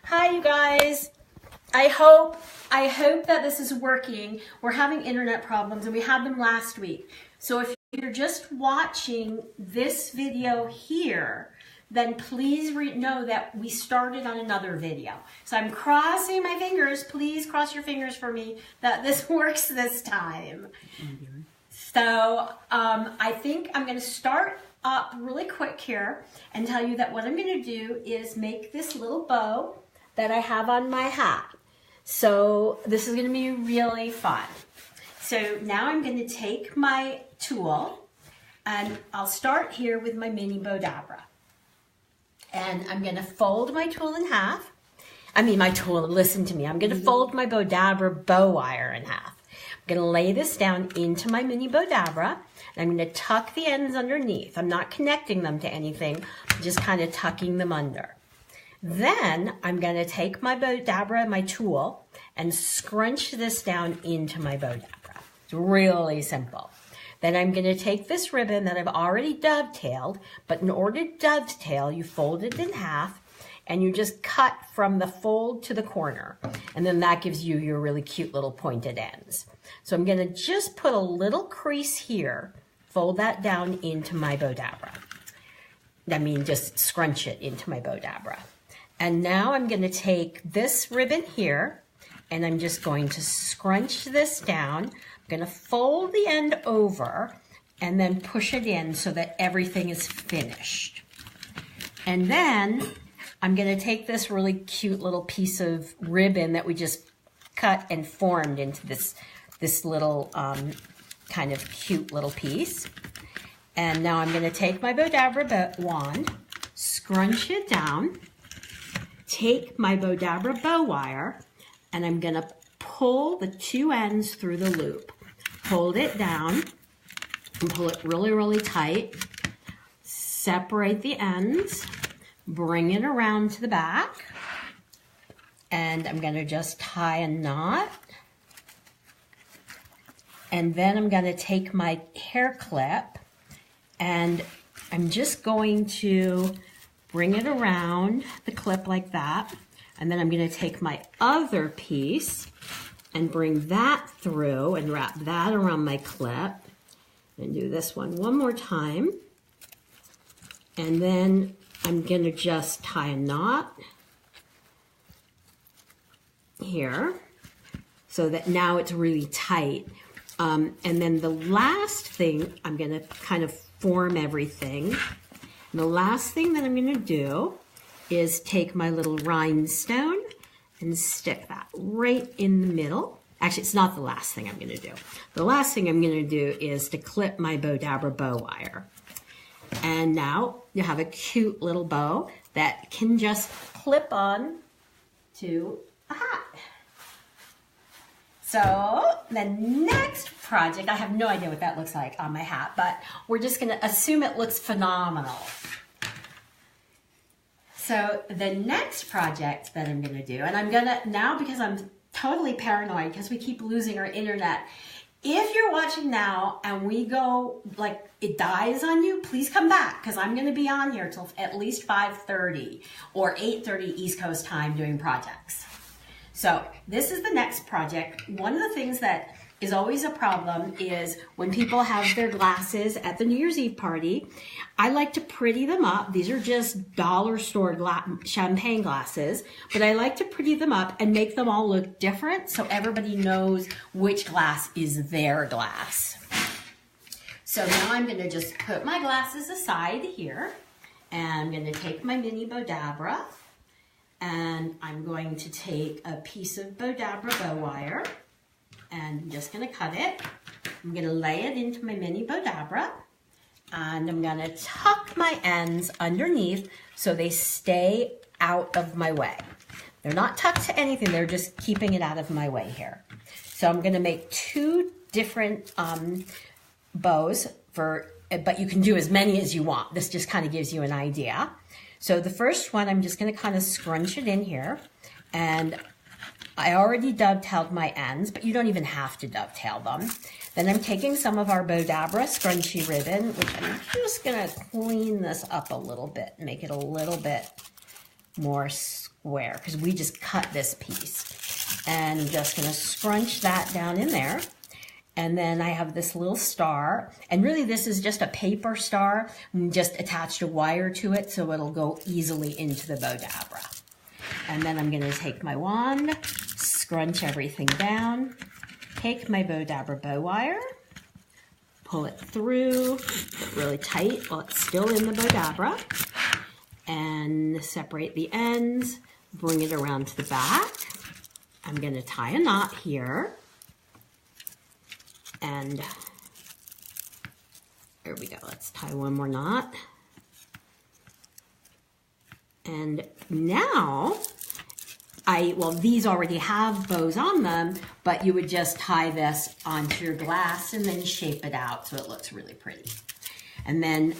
Hi, you guys. I hope that this is working. We're having internet problems and we had them last week. So if you're just watching this video here, then please know that we started on another video. So I'm crossing my fingers. Please cross your fingers for me that this works this time. So I think I'm going to start up really quick here and tell you that what I'm going to do is make this little bow that I have on my hat. So this is going to be really fun. So now I'm going to take my tool and I'll start here with my Mini Bowdabra. And I'm going to fold my tool in half. Listen to me. I'm going to fold my Bowdabra bow wire in half. I'm going to lay this down into my Mini Bowdabra. And I'm going to tuck the ends underneath. I'm not connecting them to anything. I'm just kind of tucking them under. Then I'm going to take my Bowdabra, my tool, and scrunch this down into my Bowdabra. It's really simple. Then I'm going to take this ribbon that I've already dovetailed, but in order to dovetail, you fold it in half and you just cut from the fold to the corner. And then that gives you your really cute little pointed ends. So I'm going to just put a little crease here, fold that down into my Bowdabra. Just scrunch it into my Bowdabra. And now I'm going to take this ribbon here and I'm just going to scrunch this down. I'm going to fold the end over and then push it in so that everything is finished. And then I'm going to take this really cute little piece of ribbon that we just cut and formed into this little kind of cute little piece. And now I'm going to take my Bowdabra wand, scrunch it down, take my Bowdabra bow wire, and I'm going to pull the two ends through the loop. Hold it down and pull it really, really tight. Separate the ends, bring it around to the back, and I'm going to just tie a knot. And then I'm going to take my hair clip and I'm just going to bring it around the clip like that. And then I'm going to take my other piece and bring that through and wrap that around my clip. And do this one more time. And then I'm going to just tie a knot here so that now it's really tight. And then the last thing, I'm going to kind of form everything. And the last thing that I'm going to do is take my little rhinestone and stick that right in the middle. Actually, it's not the last thing I'm going to do. The last thing I'm going to do is to clip my Bowdabra bow wire. And now you have a cute little bow that can just clip on to a hat. So the next project, I have no idea what that looks like on my hat, but we're just going to assume it looks phenomenal. So the next project that I'm going to do, and I'm going to, now because I'm totally paranoid because we keep losing our internet, if you're watching now and we go, like, it dies on you, please come back because I'm going to be on here till at least 5:30 or 8:30 East Coast time doing projects. So this is the next project. One of the things that is always a problem is when people have their glasses at the New Year's Eve party, I like to pretty them up. These are just dollar store champagne glasses, but I like to pretty them up and make them all look different so everybody knows which glass is their glass. So now I'm going to just put my glasses aside here and I'm going to take my Mini Bowdabra. And I'm going to take a piece of Bowdabra bow wire and I'm just going to cut it. I'm going to lay it into my Mini Bowdabra and I'm going to tuck my ends underneath so they stay out of my way. They're not tucked to anything, they're just keeping it out of my way here. So I'm going to make two different bows, but you can do as many as you want. This just kind of gives you an idea. So the first one, I'm just going to kind of scrunch it in here. And I already dovetailed my ends, but you don't even have to dovetail them. Then I'm taking some of our Bowdabra scrunchy ribbon, which I'm just going to clean this up a little bit, make it a little bit more square because we just cut this piece. And I'm just going to scrunch that down in there. And then I have this little star, and really this is just a paper star, and just attached a wire to it so it'll go easily into the Bowdabra. And then I'm gonna take my wand, scrunch everything down, take my Bowdabra bow wire, pull it through, get really tight while it's still in the Bowdabra, and separate the ends, bring it around to the back. I'm gonna tie a knot here. And there we go. Let's tie one more knot. And now, well, these already have bows on them, but you would just tie this onto your glass and then shape it out so it looks really pretty. And then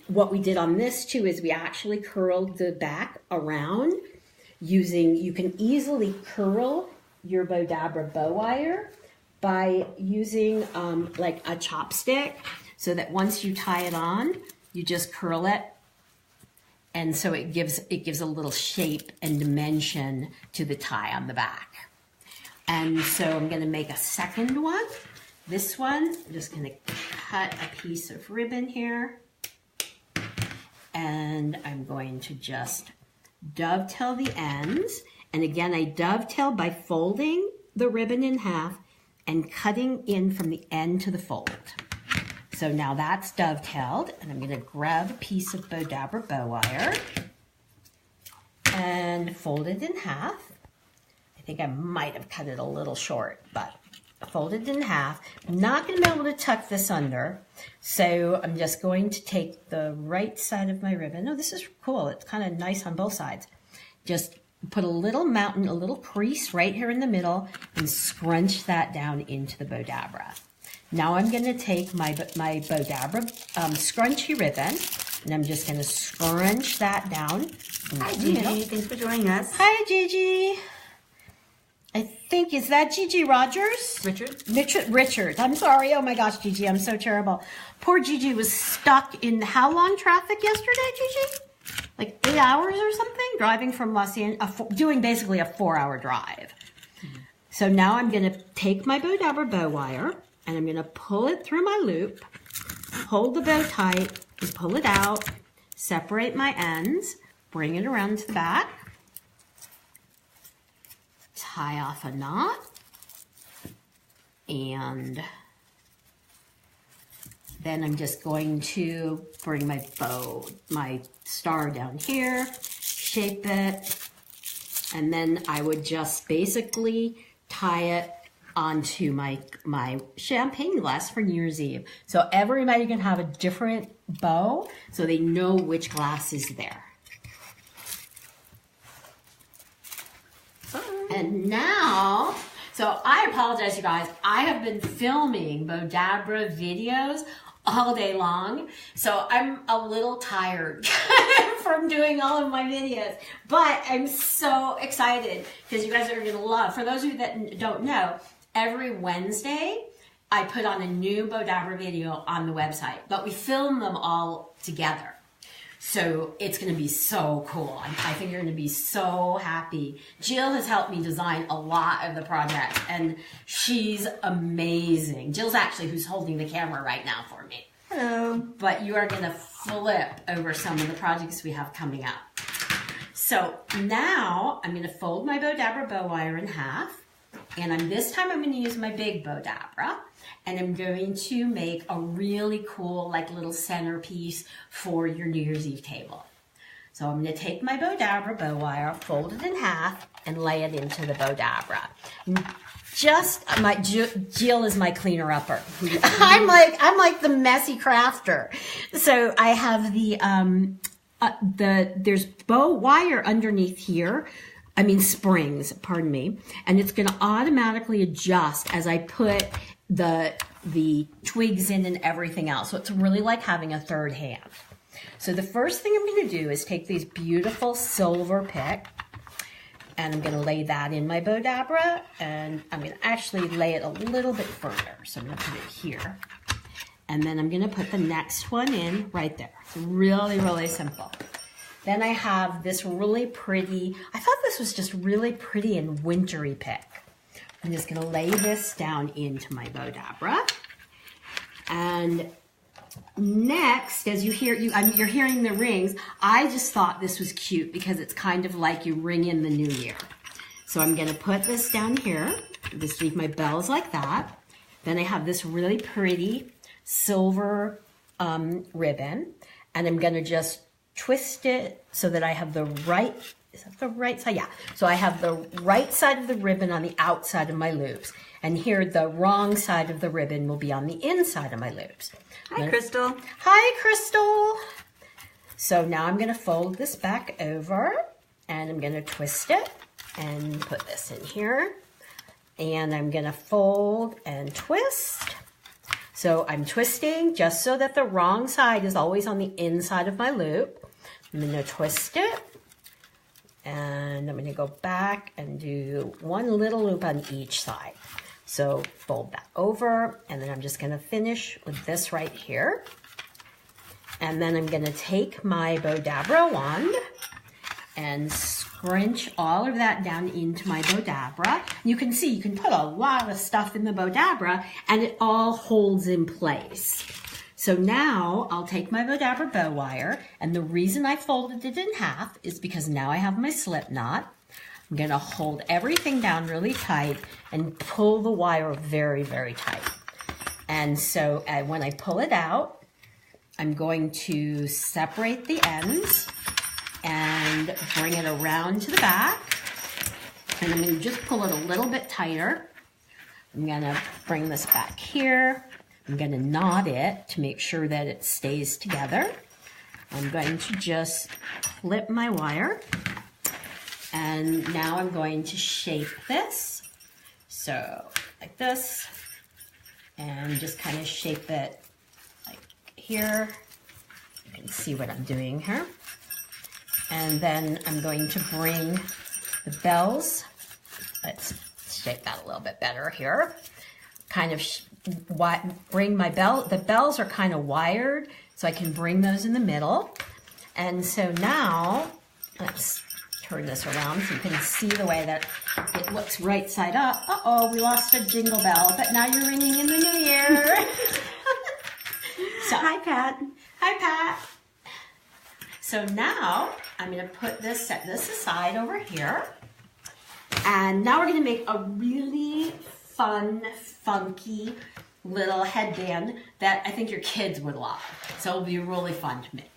what we did on this too is we actually curled the back around using, you can easily curl your Bowdabra bow wire by using like a chopstick, so that once you tie it on, you just curl it, and so it gives a little shape and dimension to the tie on the back. And so I'm going to make a second one. This one, I'm just going to cut a piece of ribbon here, and I'm going to just dovetail the ends. And again, I dovetail by folding the ribbon in half and cutting in from the end to the fold. So now that's dovetailed, and I'm gonna grab a piece of Bowdabra bow wire and fold it in half. I think I might have cut it a little short, but fold it in half. I'm not gonna be able to tuck this under, so I'm just going to take the right side of my ribbon. Oh, this is cool, it's kind of nice on both sides. Just put a little mountain, a little crease right here in the middle, and scrunch that down into the Bowdabra. Now I'm going to take my Bowdabra scrunchy ribbon, and I'm just going to scrunch that down. Hi, Gigi. Thanks for joining us. Hi, Gigi. I think, is that Gigi Rogers? Richard. I'm sorry. Oh my gosh, Gigi, I'm so terrible. Poor Gigi was stuck in how long traffic yesterday, Gigi? Like 8 hours or something, driving from Los Angeles, doing basically a 4-hour drive. So now I'm going to take my Bowdabra bow wire, and I'm going to pull it through my loop, hold the bow tight, and pull it out, separate my ends, bring it around to the back, tie off a knot, and then I'm just going to bring my my star down here, shape it, and then I would just basically tie it onto my champagne glass for New Year's Eve. So everybody can have a different bow so they know which glass is there. And now, so I apologize, you guys. I have been filming Bowdabra videos all day long, so I'm a little tired from doing all of my videos, but I'm so excited because you guys are going to love. For those of you that don't know, every Wednesday I put on a new Bowdabra video on the website, but we film them all together. So it's going to be so cool. I think you're going to be so happy. Jill has helped me design a lot of the projects, and she's amazing. Jill's actually who's holding the camera right now for me. Hello. But you are going to flip over some of the projects we have coming up. So now I'm going to fold my Bowdabra bow wire in half, and this time I'm going to use my big Bowdabra. And I'm going to make a really cool, like, little centerpiece for your New Year's Eve table. So I'm going to take my Bowdabra bow wire, fold it in half, and lay it into the Bowdabra. Jill is my cleaner upper. I'm like the messy crafter. So I have there's bow wire underneath here. Springs, pardon me. And it's going to automatically adjust as I put the twigs in and everything else. So it's really like having a third hand. So the first thing I'm going to do is take these beautiful silver pick, and I'm going to lay that in my Bowdabra, and I'm going to actually lay it a little bit further. So I'm going to put it here, and then I'm going to put the next one in right there. It's really, really simple. Then I have this really pretty, I thought this was just really pretty and wintry pick. I'm just gonna lay this down into my Bowdabra. And next, as you're hearing the rings, I just thought this was cute because it's kind of like you ring in the new year. So I'm gonna put this down here, just leave my bells like that. Then I have this really pretty silver ribbon, and I'm gonna just twist it so that I have the right, is that the right side? Yeah. So I have the right side of the ribbon on the outside of my loops. And here the wrong side of the ribbon will be on the inside of my loops. Hi, Crystal. Hi, Crystal. So now I'm gonna fold this back over and I'm gonna twist it and put this in here. And I'm gonna fold and twist. So I'm twisting just so that the wrong side is always on the inside of my loop. I'm gonna twist it, and I'm gonna go back and do one little loop on each side. So fold that over, and then I'm just gonna finish with this right here. And then I'm gonna take my Bowdabra wand and scrunch all of that down into my Bowdabra. You can see, you can put a lot of stuff in the Bowdabra and it all holds in place. So now I'll take my Bowdabra bow wire, and the reason I folded it in half is because now I have my slip knot. I'm gonna hold everything down really tight and pull the wire very, very tight. And so when I pull it out, I'm going to separate the ends and bring it around to the back. And I'm gonna just pull it a little bit tighter. I'm gonna bring this back here. I'm gonna knot it to make sure that it stays together. I'm going to just clip my wire. And now I'm going to shape this. So like this, and just kind of shape it like here. You can see what I'm doing here. And then I'm going to bring the bells. Let's shape that a little bit better here. Kind of bring my bell. The bells are kind of wired, so I can bring those in the middle. And so now, let's turn this around so you can see the way that it looks right side up. Uh-oh, we lost a jingle bell, but now you're ringing in the new year. So, Hi, Pat. Hi, Pat. So now I'm going to set this aside over here. And now we're going to make a really fun, funky little headband that I think your kids would love. So it'll be really fun to make.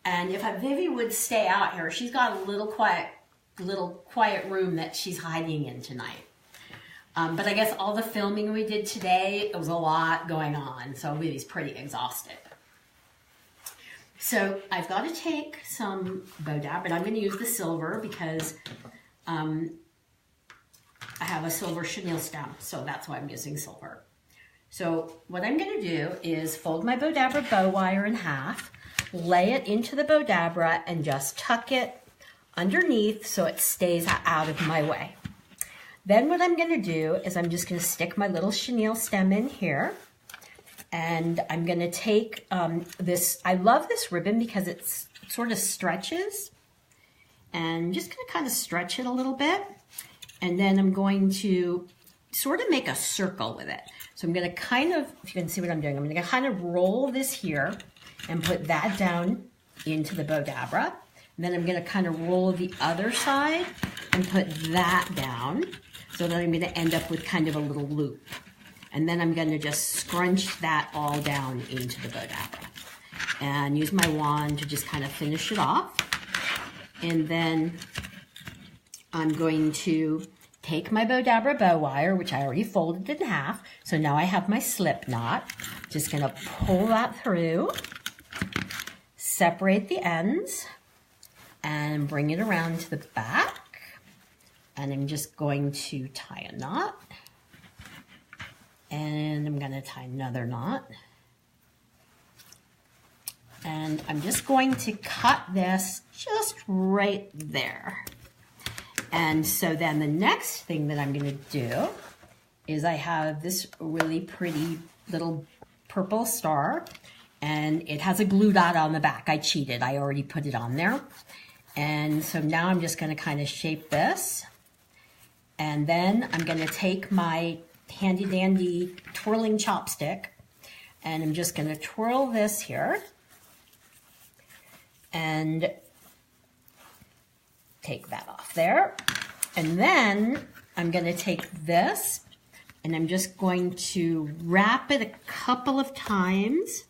And if Vivi would stay out here, she's got a little quiet room that she's hiding in tonight. But I guess all the filming we did today, it was a lot going on, so Vivi's pretty exhausted. So I've got to take some Bowdabra, but I'm going to use the silver because I have a silver chenille stem, so that's why I'm using silver. So what I'm going to do is fold my Bowdabra bow wire in half, lay it into the Bowdabra, and just tuck it underneath so it stays out of my way. Then what I'm going to do is I'm just going to stick my little chenille stem in here. And I'm going to take this, I love this ribbon because it sort of stretches. And I'm just going to kind of stretch it a little bit. And then I'm going to sort of make a circle with it. So I'm going to kind of, if you can see what I'm doing, I'm going to kind of roll this here and put that down into the Bowdabra. And then I'm going to kind of roll the other side and put that down so that I'm going to end up with kind of a little loop. And then I'm going to just scrunch that all down into the Bowdabra and use my wand to just kind of finish it off. And then I'm going to take my Bowdabra bow wire, which I already folded in half. So now I have my slip knot. Just going to pull that through, separate the ends, and bring it around to the back. And I'm just going to tie a knot. And I'm going to tie another knot. And I'm just going to cut this just right there. And so then the next thing that I'm going to do is I have this really pretty little purple star. and it has a glue dot on the back. I cheated. I already put it on there. And so now I'm just going to kind of shape this. And then I'm going to take my handy dandy twirling chopstick, and I'm just going to twirl this here and take that off there. And then I'm going to take this and I'm just going to wrap it a couple of times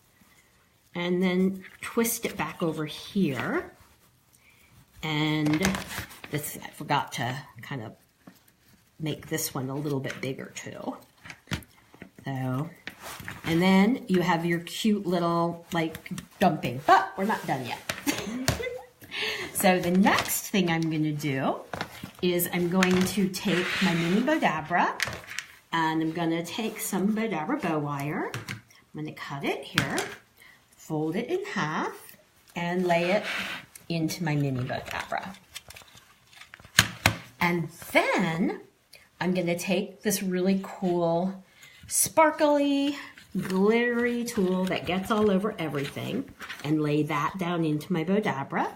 and then twist it back over here. And this, I forgot to kind of make this one a little bit bigger too. So, and then you have your cute little like dumping, but we're not done yet. So the next thing I'm going to do is I'm going to take my Mini Bowdabra and I'm going to take some Bowdabra bow wire. I'm going to cut it here, fold it in half, and lay it into my Mini Bowdabra. And then I'm going to take this really cool, sparkly, glittery tool that gets all over everything and lay that down into my Bowdabra.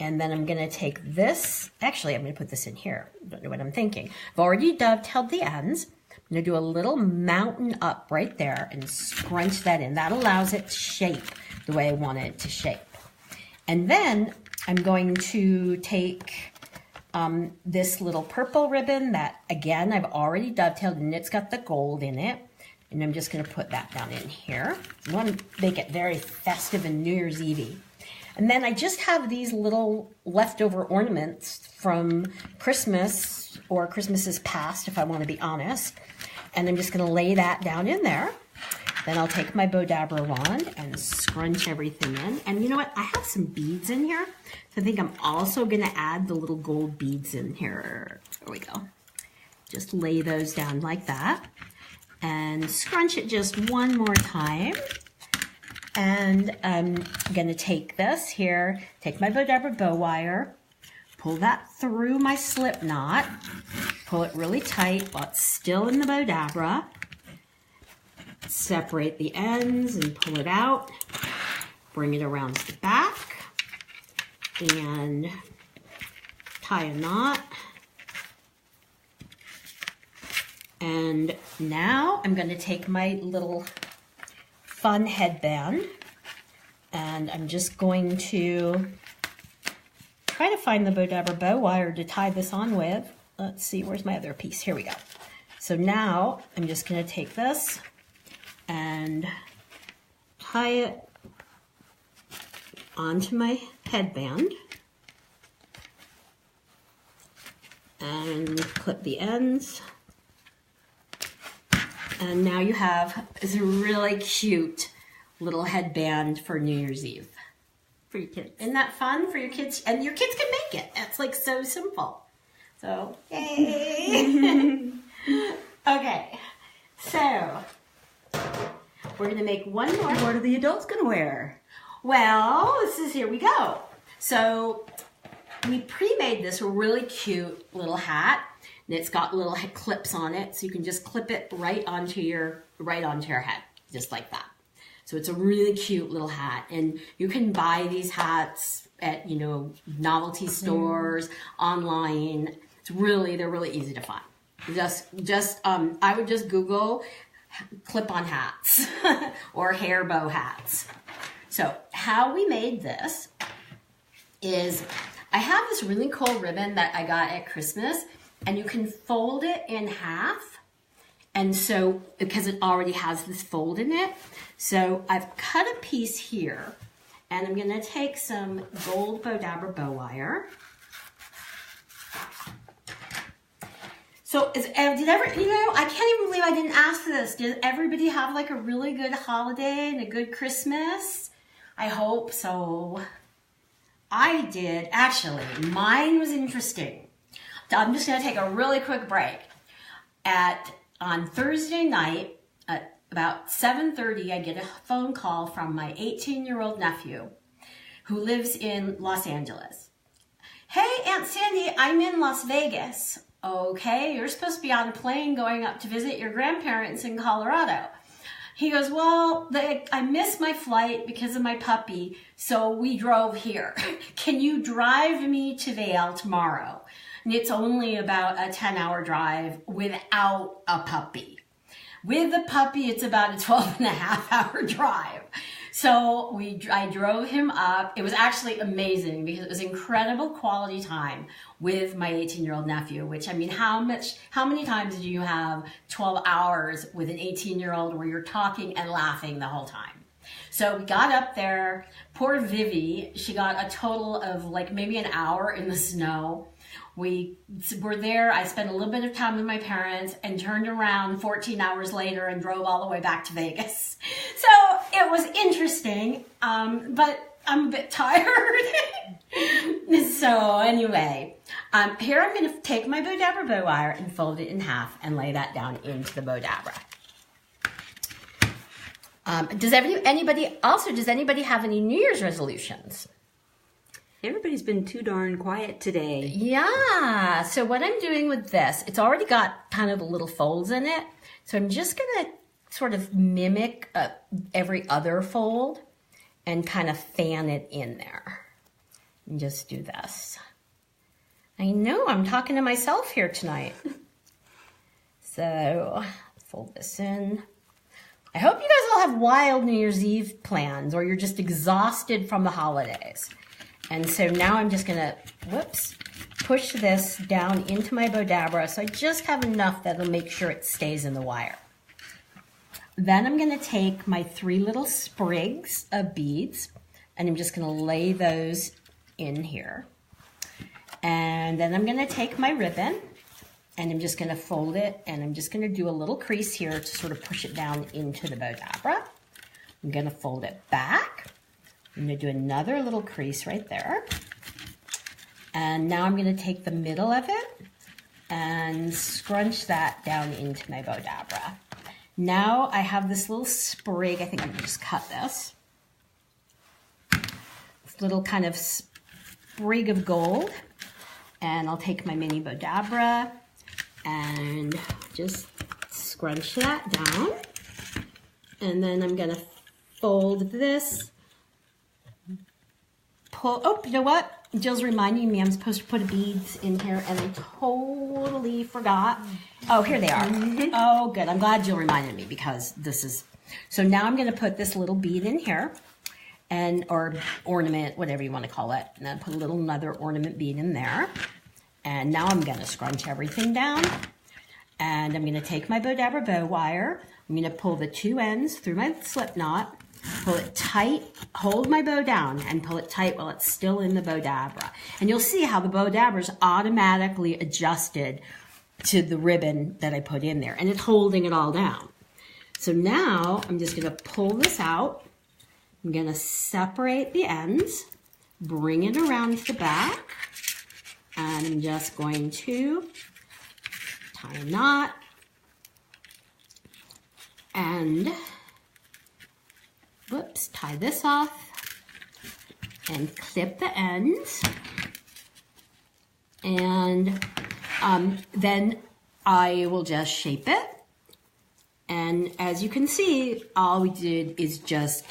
And then I'm going to take this, actually I'm going to put this in here, I don't know what I'm thinking. I've already dovetailed the ends. I'm going to do a little mountain up right there and scrunch that in. That allows it to shape the way I want it to shape. And then I'm going to take this little purple ribbon that, again, I've already dovetailed and it's got the gold in it. And I'm just going to put that down in here. I want to make it very festive and New Year's Eve-y. And then I just have these little leftover ornaments from Christmas or Christmases past, if I want to be honest. And I'm just going to lay that down in there. Then I'll take my Bowdabra wand and scrunch everything in. And you know what? I have some beads in here. So I think I'm also going to add the little gold beads in here. There we go. Just lay those down like that. And scrunch it just one more time. And I'm going to take this here, take my Bowdabra bow wire, pull that through my slip knot, pull it really tight while it's still in the Bowdabra, separate the ends and pull it out, bring it around the back, and tie a knot. And now I'm going to take my little fun headband and I'm just going to try to find the Bowdabra bow wire to tie this on with. Let's see, where's my other piece? Here we go. So now I'm just going to take this and tie it onto my headband and clip the ends. And now you have this really cute little headband for New Year's Eve. For your kids. Isn't that fun for your kids? And your kids can make it. It's like so simple. So, yay! Okay, so we're going to make one more. What are the adults going to wear? Well, here we go. So we pre-made this really cute little hat. And it's got little clips on it, so you can just clip it right onto your head, just like that. So it's a really cute little hat, and you can buy these hats at novelty stores, online. They're really easy to find. I would just Google clip-on hats or hair bow hats. So how we made this is I have this really cool ribbon that I got at Christmas. And you can fold it in half. And so, because it already has this fold in it. So I've cut a piece here. And I'm going to take some gold Bowdabra bow wire. So I can't even believe I didn't ask this. Did everybody have like a really good holiday and a good Christmas? I hope so. I did. Actually, mine was interesting. I'm just going to take a really quick break. On Thursday night at about 7:30, I get a phone call from my 18-year-old nephew who lives in Los Angeles. Hey, Aunt Sandy, I'm in Las Vegas. Okay, you're supposed to be on a plane going up to visit your grandparents in Colorado. He goes, well, I missed my flight because of my puppy, so we drove here. Can you drive me to Vail tomorrow? And it's only about a 10-hour drive without a puppy. With the puppy, it's about a 12-and-a-half-hour drive. So I drove him up. It was actually amazing because it was incredible quality time with my 18-year-old nephew, which, I mean, how many times do you have 12 hours with an 18-year-old where you're talking and laughing the whole time? So we got up there. Poor Vivi, she got a total of like maybe an hour in the snow. We were there. I spent a little bit of time with my parents and turned around 14 hours later and drove all the way back to Vegas. So it was interesting, but I'm a bit tired. So anyway, here I'm going to take my Bowdabra bow wire and fold it in half and lay that down into the Bowdabra. Does anybody have any New Year's resolutions? Everybody's been too darn quiet today. Yeah, so what I'm doing with this, it's already got kind of the little folds in it. So I'm just going to sort of mimic every other fold and kind of fan it in there. And just do this. I know, I'm talking to myself here tonight. So, fold this in. I hope you guys all have wild New Year's Eve plans or you're just exhausted from the holidays. And so now I'm just gonna, push this down into my Bowdabra so I just have enough that'll make sure it stays in the wire. Then I'm gonna take my 3 little sprigs of beads and I'm just gonna lay those in here. And then I'm gonna take my ribbon and I'm just gonna fold it and I'm just gonna do a little crease here to sort of push it down into the Bowdabra. I'm gonna fold it back. I'm going to do another little crease right there. And now I'm going to take the middle of it and scrunch that down into my Bowdabra. Now I have this little sprig. I think I'm going to just cut this. This little kind of sprig of gold. And I'll take my Mini Bowdabra and just scrunch that down. And then I'm going to fold this. Oh, you know what? Jill's reminding me I'm supposed to put beads in here, and I totally forgot. Oh, here they are. Oh, good. I'm glad Jill reminded me because this is... So now I'm going to put this little bead in here, or ornament, whatever you want to call it. And then put a little another ornament bead in there. And now I'm going to scrunch everything down. And I'm going to take my Bowdabra bow wire. I'm going to pull the 2 ends through my slip knot. Pull it tight, hold my bow down and pull it tight while it's still in the Bowdabra. And you'll see how the Bowdabra is automatically adjusted to the ribbon that I put in there. And it's holding it all down. So now I'm just going to pull this out. I'm going to separate the ends, bring it around to the back. And I'm just going to tie a knot. And... tie this off and clip the ends. And then I will just shape it. And as you can see, all we did is just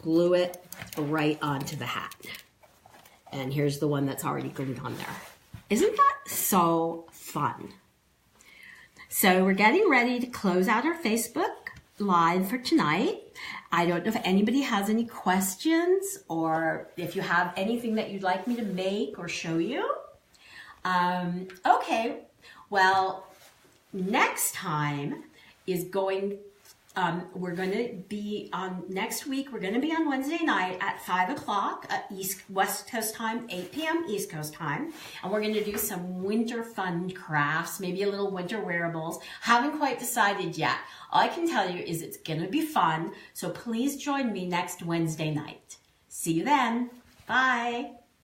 glue it right onto the hat. And here's the one that's already glued on there. Isn't that so fun? So we're getting ready to close out our Facebook Live for tonight. I don't know if anybody has any questions or if you have anything that you'd like me to make or show you. Okay, well, next time is we're going to be on next week. We're going to be on Wednesday night at 5 o'clock West Coast time, 8 p.m. East Coast time. And we're going to do some winter fun crafts, maybe a little winter wearables. Haven't quite decided yet. All I can tell you is it's going to be fun. So please join me next Wednesday night. See you then. Bye.